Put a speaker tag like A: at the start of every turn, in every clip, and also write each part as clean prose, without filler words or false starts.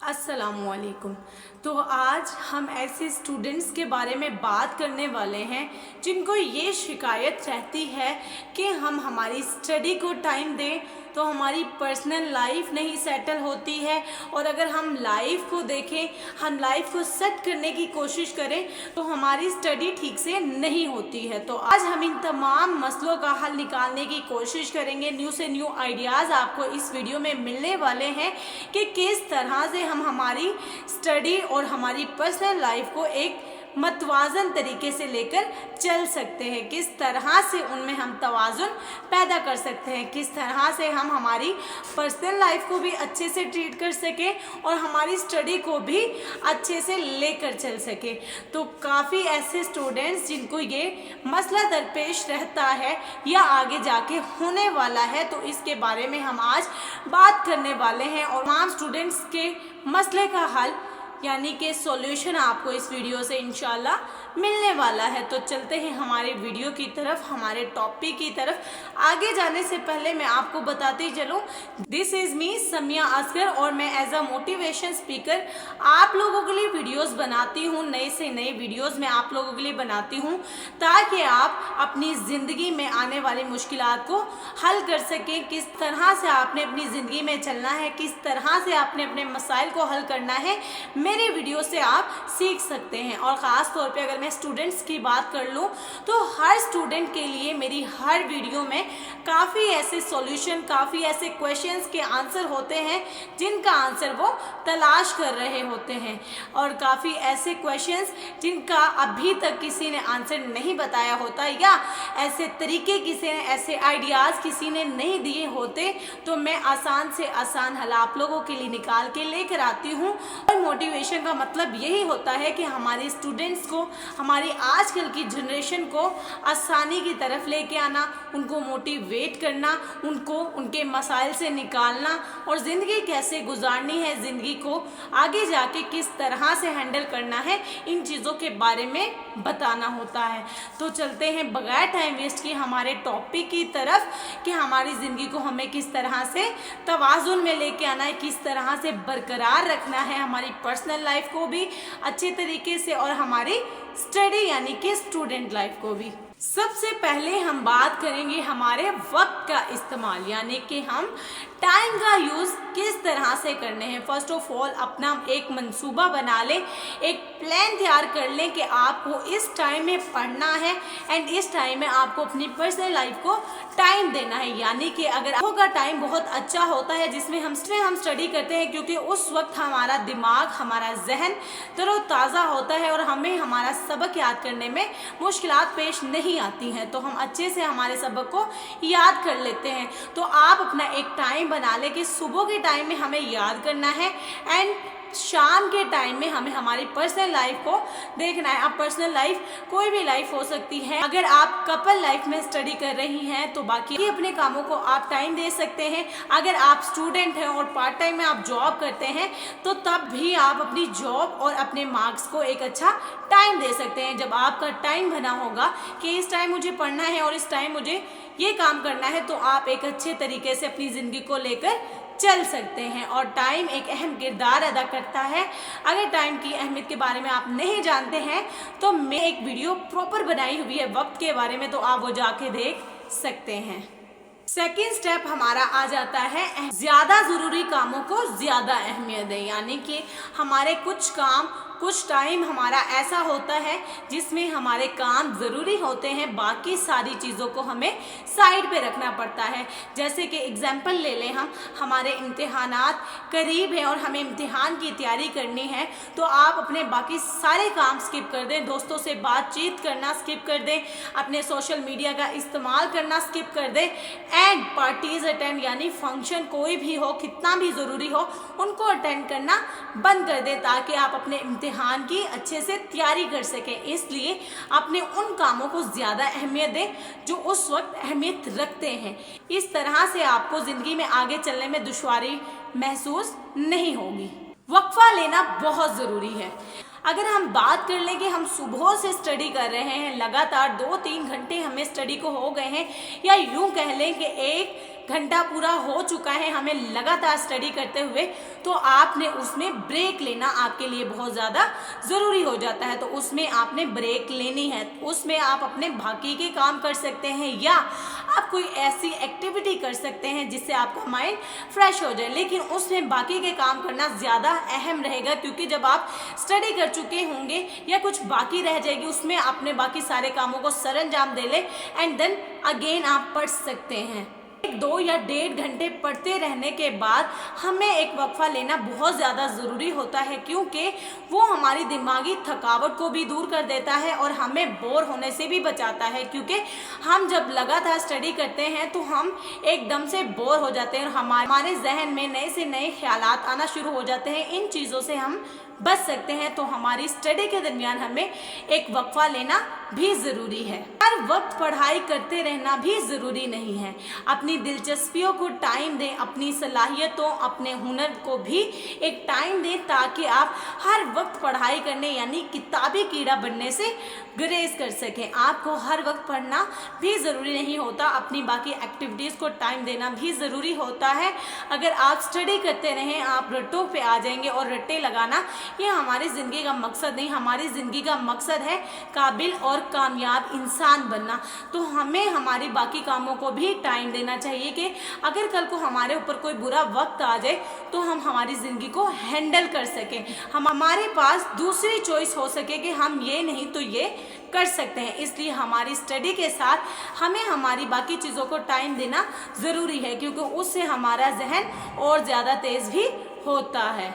A: अस्सलामुअलैकुम। तो आज हम ऐसे स्टूडेंट्स के बारे में बात करने वाले हैं जिनको ये शिकायत रहती है कि हम हमारी स्टडी को टाइम दें तो हमारी पर्सनल लाइफ नहीं सेटल होती है, और अगर हम लाइफ को देखें, हम लाइफ को सेट करने की कोशिश करें तो हमारी स्टडी ठीक से नहीं होती है। तो आज हम इन तमाम मसलों का हल निकालने की कोशिश करेंगे। न्यू से न्यू आइडियाज़ आपको इस वीडियो में मिलने वाले हैं कि किस तरह से हम हमारी स्टडी और हमारी पर्सनल लाइफ को एक मतवाजन तरीके से लेकर चल सकते हैं, किस तरह से उनमें हम तवाज़ुन पैदा कर सकते हैं, किस तरह से हम हमारी पर्सनल लाइफ को भी अच्छे से ट्रीट कर सकें और हमारी स्टडी को भी अच्छे से लेकर चल सकें। तो काफ़ी ऐसे स्टूडेंट्स जिनको ये मसला दरपेश रहता है या आगे जाके होने वाला है, तो इसके बारे में हम आज बात करने वाले हैं और तमाम स्टूडेंट्स के मसले का हल यानी कि सॉल्यूशन आपको इस वीडियो से इंशाल्लाह मिलने वाला है। तो चलते हैं हमारे वीडियो की तरफ, हमारे टॉपिक की तरफ। आगे जाने से पहले मैं आपको बताती चलूँ, this is me Samiya Asghar, और मैं एज अ मोटिवेशन स्पीकर आप लोगों के लिए वीडियोस बनाती हूँ। नए से नए वीडियोस मैं आप लोगों के लिए बनाती हूँ ताकि आप अपनी ज़िंदगी में आने वाली मुश्किलात को हल कर सकें, किस तरह से आपने अपनी ज़िंदगी में चलना है, किस तरह से आपने अपने मसाइल को हल करना है, मेरे वीडियो से आप सीख सकते हैं। और ख़ास तौर पे अगर मैं स्टूडेंट्स की बात कर लूँ तो हर स्टूडेंट के लिए मेरी हर वीडियो में काफ़ी ऐसे सॉल्यूशन, काफ़ी ऐसे क्वेश्चंस के आंसर होते हैं जिनका आंसर वो तलाश कर रहे होते हैं, और काफ़ी ऐसे क्वेश्चंस जिनका अभी तक किसी ने आंसर नहीं बताया होता या ऐसे तरीके किसी ने, ऐसे आइडियाज़ किसी ने नहीं दिए होते, तो मैं आसान से आसान हल आप लोगों के लिए निकाल के लेकर आती हूँ। और मोटिवेशन का मतलब यही होता है कि हमारे स्टूडेंट्स को, हमारी आजकल की जनरेशन को आसानी की तरफ लेके आना, उनको मोटिवेट करना, उनको उनके मसाइल से निकालना और ज़िंदगी कैसे गुजारनी है, ज़िंदगी को आगे जाके किस तरह से हैंडल करना है, इन चीज़ों के बारे में बताना होता है। तो चलते हैं बगैर टाइम वेस्ट किए हमारे टॉपिक की तरफ कि हमारी ज़िंदगी को हमें किस तरह से तवाज़ुन में लेके आना है, किस तरह से बरकरार रखना है, हमारी पर्सनल लाइफ को भी अच्छे तरीके से और हमारी स्टडी यानी कि स्टूडेंट लाइफ को भी। सबसे पहले हम बात करेंगे हमारे वक्त का इस्तेमाल, यानी कि हम टाइम का यूज़ किस तरह से करने हैं। फर्स्ट ऑफ ऑल अपना एक मंसूबा बना लें, एक प्लान तैयार कर लें कि आपको इस टाइम में पढ़ना है एंड इस टाइम में आपको अपनी पर्सनल लाइफ को टाइम देना है। यानी कि अगर आपका टाइम बहुत अच्छा होता है जिसमें हम स्टडी करते हैं, क्योंकि उस वक्त हमारा दिमाग, हमारा जहन तरोताज़ा होता है और हमें हमारा सबक याद करने में मुश्किलात पेश नहीं आती हैं, तो हम अच्छे से हमारे सबक को याद कर लेते हैं। तो आप अपना एक टाइम बना ले कि सुबह के टाइम में हमें याद करना है एंड शाम के टाइम में हमें हमारी पर्सनल लाइफ को देखना है। अब पर्सनल लाइफ कोई भी लाइफ हो सकती है। अगर आप कपल लाइफ में स्टडी कर रही हैं तो बाकी अपने कामों को आप टाइम दे सकते हैं। अगर आप स्टूडेंट हैं और पार्ट टाइम में आप जॉब करते हैं तो तब भी आप अपनी जॉब और अपने मार्क्स को एक अच्छा टाइम दे सकते हैं। जब आपका टाइम बना होगा कि इस टाइम मुझे पढ़ना है और इस टाइम मुझे ये काम करना है, तो आप एक अच्छे तरीके से अपनी ज़िंदगी को लेकर चल सकते हैं। और टाइम एक अहम किरदार अदा करता है। अगर टाइम की अहमियत के बारे में आप नहीं जानते हैं तो मैं एक वीडियो प्रॉपर बनाई हुई है वक्त के बारे में, तो आप वो जाके देख सकते हैं। सेकेंड स्टेप हमारा आ जाता है ज़्यादा ज़रूरी कामों को ज़्यादा अहमियत दें, यानी कि हमारे कुछ काम, कुछ टाइम हमारा ऐसा होता है जिसमें हमारे काम ज़रूरी होते हैं, बाकी सारी चीज़ों को हमें साइड पे रखना पड़ता है। जैसे कि एग्जांपल ले लें, हम हमारे इम्तिहानात करीब हैं और हमें इम्तिहान की तैयारी करनी है, तो आप अपने बाकी सारे काम स्किप कर दें, दोस्तों से बातचीत करना स्किप कर दें, अपने सोशल मीडिया का इस्तेमाल करना स्किप कर दें एंड पार्टीज़ अटेंड, यानी फंक्शन कोई भी हो, कितना भी ज़रूरी हो, उनको अटेंड करना बंद कर दें ताकि आप अपने इम्तिहान की अच्छे से तैयारी कर सकें। इसलिए अपने उन कामों को ज़्यादा अहमियत दें जो उस वक्त अहमियत रखते हैं। इस तरह से आपको ज़िंदगी में आगे चलने में दुश्वारी महसूस नहीं होगी। वक्फा लेना बहुत ज़रूरी है। अगर हम बात कर लें कि हम सुबह से स्टडी कर रहे हैं, लगातार 2-3 घंटे हमें स्टडी को हो गए हैं, या यूं कह लें कि 1 घंटा पूरा हो चुका है हमें लगातार स्टडी करते हुए, तो आपने उसमें ब्रेक लेना आपके लिए बहुत ज़्यादा ज़रूरी हो जाता है। तो उसमें आपने ब्रेक लेनी है। उसमें आप अपने बाकी के काम कर सकते हैं, या आप कोई ऐसी एक्टिविटी कर सकते हैं जिससे आपका माइंड फ्रेश हो जाए, लेकिन उसमें बाकी के काम करना ज़्यादा अहम रहेगा, क्योंकि जब आप स्टडी कर चुके होंगे या कुछ बाकी रह जाएगी, उसमें आपने बाकी सारे कामों को सरंजाम दे ले एंड देन अगेन आप पढ़ सकते हैं। 1-2 या 1.5 घंटे पढ़ते रहने के बाद हमें एक वक्फा लेना बहुत ज़्यादा ज़रूरी होता है, क्योंकि वो हमारी दिमागी थकावट को भी दूर कर देता है और हमें बोर होने से भी बचाता है। क्योंकि हम जब लगातार स्टडी करते हैं तो हम एकदम से बोर हो जाते हैं और हमारे जहन में नए से नए ख्यालात आना शुरू हो जाते हैं। इन चीज़ों से हम बच सकते हैं। तो हमारी स्टडी के दरमियान हमें एक वक्फा लेना भी ज़रूरी है। हर वक्त पढ़ाई करते रहना भी ज़रूरी नहीं है। अपनी दिलचस्पियों को टाइम दें, अपनी सलाहियतों, अपने हुनर को भी एक टाइम दें, ताकि आप हर वक्त पढ़ाई करने यानी किताबी कीड़ा बनने से गुरेज कर सकें। आपको हर वक्त पढ़ना भी ज़रूरी नहीं होता, अपनी बाकी एक्टिविटीज़ को टाइम देना भी ज़रूरी होता है। अगर आप स्टडी करते रहें, आप रट्टों पे आ जाएंगे, और रट्टे लगाना ये हमारी ज़िंदगी का मकसद नहीं। हमारी ज़िंदगी का मकसद है काबिल और कामयाब इंसान बनना। तो हमें हमारी बाकी कामों को भी टाइम देना चाहिए कि अगर कल को हमारे ऊपर कोई बुरा वक्त आ जाए तो हम हमारी ज़िंदगी को हैंडल कर सकें, हमारे पास दूसरी चॉइस हो सके कि हम ये नहीं तो ये कर सकते हैं। इसलिए हमारी स्टडी के साथ हमें हमारी बाकी चीज़ों को टाइम देना ज़रूरी है, क्योंकि उससे हमारा जहन और ज़्यादा तेज़ भी होता है।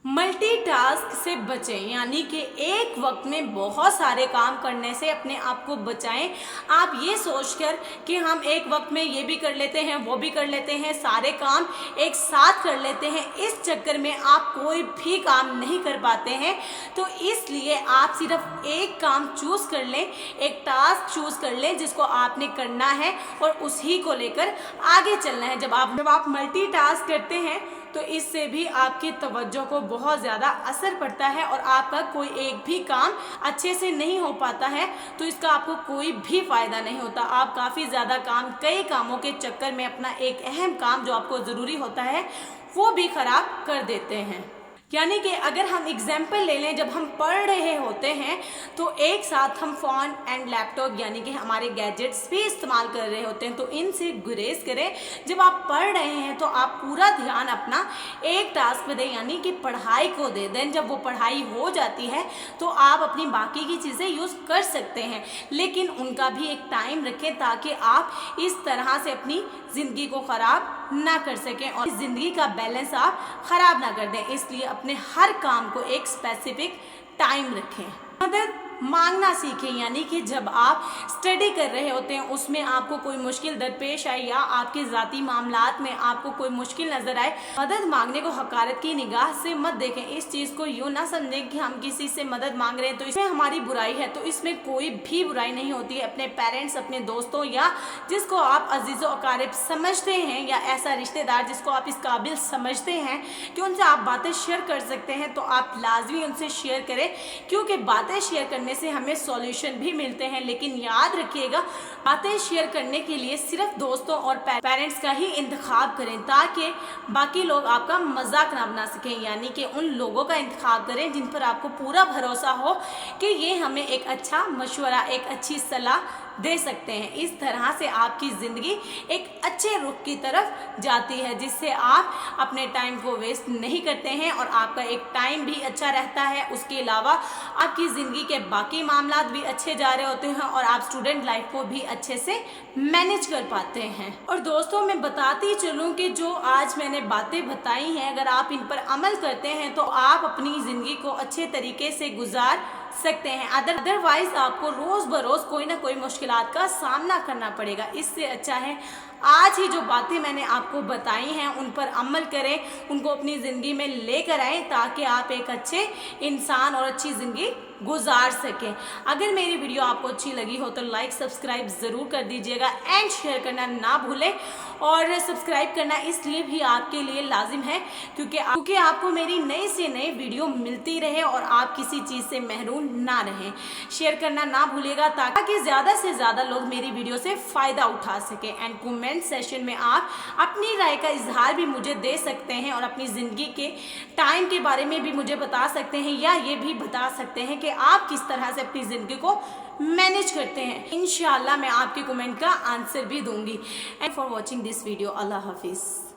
A: मल्टीटास्क से बचें, यानी कि एक वक्त में बहुत सारे काम करने से अपने आप को बचाएं। आप ये सोचकर कि हम एक वक्त में ये भी कर लेते हैं, वो भी कर लेते हैं, सारे काम एक साथ कर लेते हैं, इस चक्कर में आप कोई भी काम नहीं कर पाते हैं। तो इसलिए आप सिर्फ एक काम चूज़ कर लें, एक टास्क चूज़ कर लें जिसको आपने करना है और उसी को लेकर आगे चलना है। जब आप मल्टीटास्क करते हैं तो इससे भी आपकी तवज्जो को बहुत ज़्यादा असर पड़ता है और आपका कोई एक भी काम अच्छे से नहीं हो पाता है, तो इसका आपको कोई भी फ़ायदा नहीं होता। आप काफ़ी ज़्यादा काम, कई कामों के चक्कर में अपना एक अहम काम जो आपको ज़रूरी होता है वो भी ख़राब कर देते हैं। यानी कि अगर हम एग्जाम्पल ले लें, जब हम पढ़ रहे होते हैं तो एक साथ हम फ़ोन एंड लैपटॉप यानी कि हमारे गैजेट्स भी इस्तेमाल कर रहे होते हैं, तो इनसे गुरेज करें। जब आप पढ़ रहे हैं तो आप पूरा ध्यान अपना एक टास्क पे दें, यानी कि पढ़ाई को दे दें। जब वो पढ़ाई हो जाती है तो आप अपनी बाकी की चीज़ें यूज़ कर सकते हैं, लेकिन उनका भी एक टाइम रखें ताकि आप इस तरह से अपनी ज़िंदगी को ख़राब ना कर सकें और ज़िंदगी का बैलेंस आप ख़राब ना कर दें। इसलिए अपने हर काम को एक स्पेसिफिक टाइम रखें। मदद मांगना सीखें, यानी कि जब आप स्टडी कर रहे होते हैं उसमें आपको कोई मुश्किल दरपेश आए या आपके ज़ाती मामलात में आपको कोई मुश्किल नज़र आए, मदद मांगने को हकारत की निगाह से मत देखें। इस चीज़ को यूँ ना समझें कि हम किसी से मदद मांग रहे हैं तो इसमें हमारी बुराई है, तो इसमें कोई भी बुराई नहीं होती है। अपने पेरेंट्स, अपने दोस्तों या जिसको आप अजीज़ व अकारिब समझते हैं या ऐसा रिश्तेदार जिसको आप इस काबिल समझते हैं कि उनसे आप बातें शेयर कर सकते हैं, तो आप लाजमी उनसे शेयर करें, क्योंकि बातें शेयर करने से हमें सॉल्यूशन भी मिलते हैं। लेकिन याद रखिएगा, बातें शेयर करने के लिए सिर्फ दोस्तों और पेरेंट्स का ही इंतखाब करें ताकि बाकी लोग आपका मजाक ना बना सकें, यानी कि उन लोगों का इंतखाब करें जिन पर आपको पूरा भरोसा हो कि ये हमें एक अच्छा मशवरा, एक अच्छी सलाह दे सकते हैं। इस तरह से आपकी ज़िंदगी एक अच्छे रुख की तरफ जाती है, जिससे आप अपने टाइम को वेस्ट नहीं करते हैं और आपका एक टाइम भी अच्छा रहता है। उसके अलावा आपकी ज़िंदगी के बाकी मामलात भी अच्छे जा रहे होते हैं और आप स्टूडेंट लाइफ को भी अच्छे से मैनेज कर पाते हैं। और दोस्तों, मैं बताती चलूँ कि जो आज मैंने बातें बताई हैं, अगर आप इन पर अमल करते हैं तो आप अपनी ज़िंदगी को अच्छे तरीके से गुजार सकते हैं। अदरवाइज आपको रोज़ बरोज़ कोई ना कोई मुश्किलात का सामना करना पड़ेगा। इससे अच्छा है आज ही जो बातें मैंने आपको बताई हैं उन पर अमल करें, उनको अपनी ज़िंदगी में लेकर आएँ ताकि आप एक अच्छे इंसान और अच्छी ज़िंदगी गुजार सकें। अगर मेरी वीडियो आपको अच्छी लगी हो तो लाइक सब्सक्राइब ज़रूर कर दीजिएगा एंड शेयर करना ना भूलें। और सब्सक्राइब करना इसलिए भी आपके लिए लाजिम है क्योंकि आपको मेरी नई से नई वीडियो मिलती रहे और आप किसी चीज़ से महरूम ना रहें। शेयर करना ना भूलिएगा ताकि ज़्यादा से ज़्यादा लोग मेरी वीडियो से फ़ायदा उठा सकें। एंड कमेंट सेशन में आप अपनी राय का इजहार भी मुझे दे सकते हैं और अपनी ज़िंदगी के टाइम के बारे में भी मुझे बता सकते हैं, या ये भी बता सकते हैं कि आप किस तरह से अपनी ज़िंदगी को मैनेज करते हैं। इंशाल्लाह मैं आपके कमेंट का आंसर भी दूंगी। And for watching this video, अल्लाह हाफिज़।